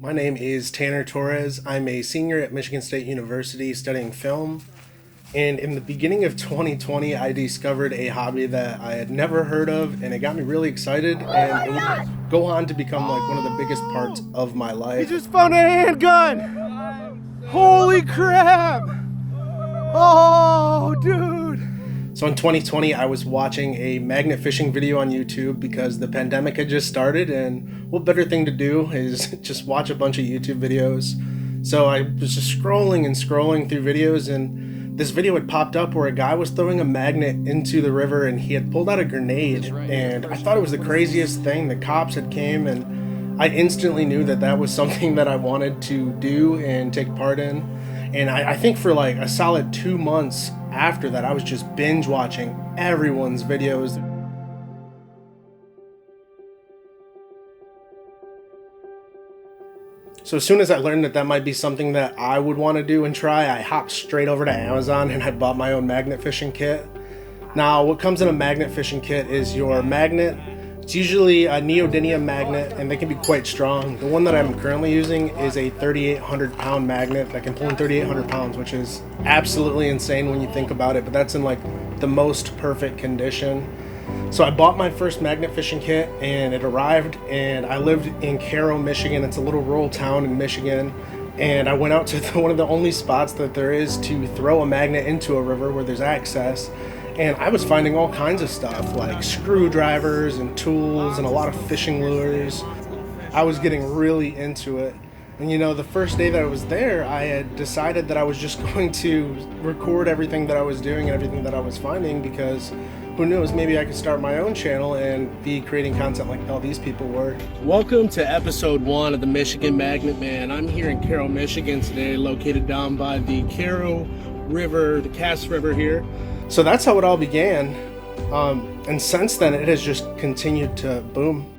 My name is Tanner Torrez. I'm a senior at Michigan State University studying film. And in the beginning of 2020, I discovered a hobby that I had never heard of, and it got me really excited, and it would go on to become like one of the biggest parts of my life. He just found a handgun! Holy crap! Oh, dude! So in 2020, I was watching a magnet fishing video on YouTube because the pandemic had just started, and what better thing to do is just watch a bunch of YouTube videos. So I was just scrolling and scrolling through videos, and this video had popped up where a guy was throwing a magnet into the river, and he had pulled out a grenade, and I thought it was the craziest thing. The cops had came, and I instantly knew that that was something that I wanted to do and take part in. And I think for like a solid 2 months after that, I was just binge watching everyone's videos. So as soon as I learned that that might be something that I would want to do and try, I hopped straight over to Amazon and I bought my own magnet fishing kit. Now, what comes in a magnet fishing kit is your magnet. It's usually a neodymium magnet, and they can be quite strong. The one that I'm currently using is a 3,800 pound magnet that can pull in 3,800 pounds, which is absolutely insane when you think about it, but that's in like the most perfect condition. So I bought my first magnet fishing kit, and it arrived, and I lived in Caro, Michigan. It's a little rural town in Michigan, and I went out to one of the only spots that there is to throw a magnet into a river where there's access. And I was finding all kinds of stuff like screwdrivers and tools and a lot of fishing lures. I was getting really into it. And you know, the first day that I was there, I had decided that I was just going to record everything that I was doing and everything that I was finding, because who knows, maybe I could start my own channel and be creating content like all these people were. Welcome to episode 1 of the Michigan Magnet Man. I'm here in Caro, Michigan today, located down by the Caro River, the Cass River here. So that's how it all began, and since then it has just continued to boom.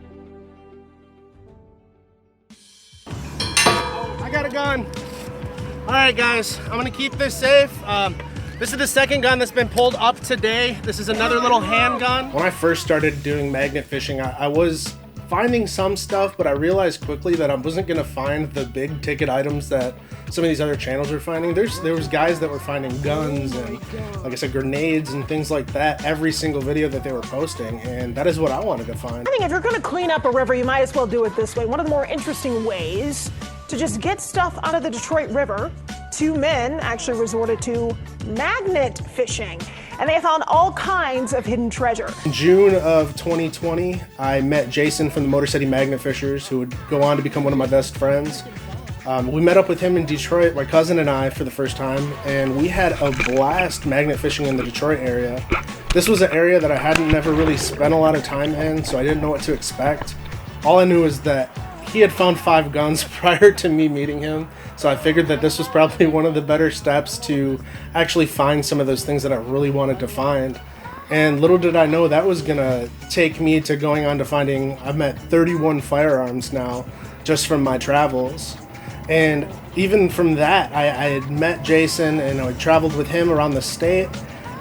I got a gun. Alright guys, I'm gonna keep this safe. This is the second gun that's been pulled up today. This is another little handgun. When I first started doing magnet fishing, I was finding some stuff, but I realized quickly that I wasn't gonna find the big ticket items that some of these other channels were finding. There was guys that were finding guns and, like I said, grenades and things like that every single video that they were posting, and that is what I wanted to find. I think if you're gonna clean up a river, you might as well do it this way. One of the more interesting ways to just get stuff out of the Detroit River, 2 men actually resorted to magnet fishing, and they found all kinds of hidden treasure. In June of 2020, I met Jason from the Motor City Magnet Fishers, who would go on to become one of my best friends. We met up with him in Detroit, my cousin and I, for the first time, and we had a blast magnet fishing in the Detroit area. This was an area that I hadn't never really spent a lot of time in, so I didn't know what to expect. All I knew was that he had found 5 guns prior to me meeting him, so I figured that this was probably one of the better steps to actually find some of those things that I really wanted to find. And little did I know that was gonna take me to going on to finding, I've met 31 firearms now just from my travels. And even from that, I had met Jason and I traveled with him around the state,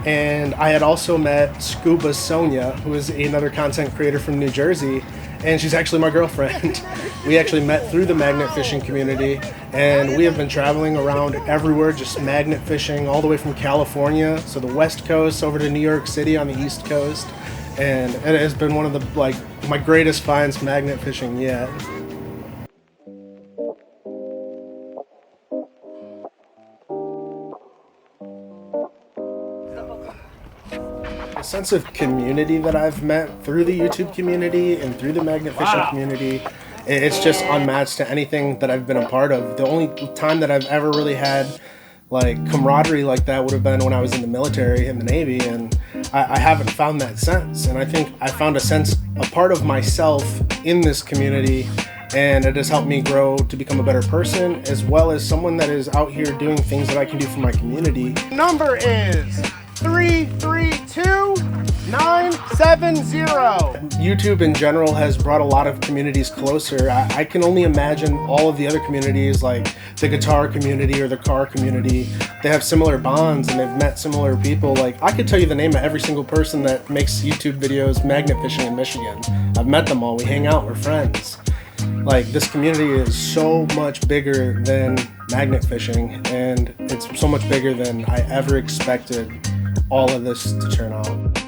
and I had also met Scuba Sonia, who is another content creator from New Jersey, and she's actually my girlfriend. We actually met through the magnet fishing community, and we have been traveling around everywhere, just magnet fishing all the way from California, so the West Coast, over to New York City on the East Coast, and it has been one of the my greatest finds magnet fishing yet. A sense of community that I've met through the YouTube community and through the magnet fishing community, it's just unmatched to anything that I've been a part of. The only time that I've ever really had like camaraderie like that would have been when I was in the military, in the Navy, and I haven't found that since. And I think I found a part of myself in this community, and it has helped me grow to become a better person, as well as someone that is out here doing things that I can do for my community. Number is 332970. YouTube in general has brought a lot of communities closer. I can only imagine all of the other communities, like the guitar community or the car community. They have similar bonds and they've met similar people. Like, I could tell you the name of every single person that makes YouTube videos magnet fishing in Michigan. I've met them all. We hang out. We're friends. Like, this community is so much bigger than magnet fishing, and it's so much bigger than I ever expected all of this to turn out.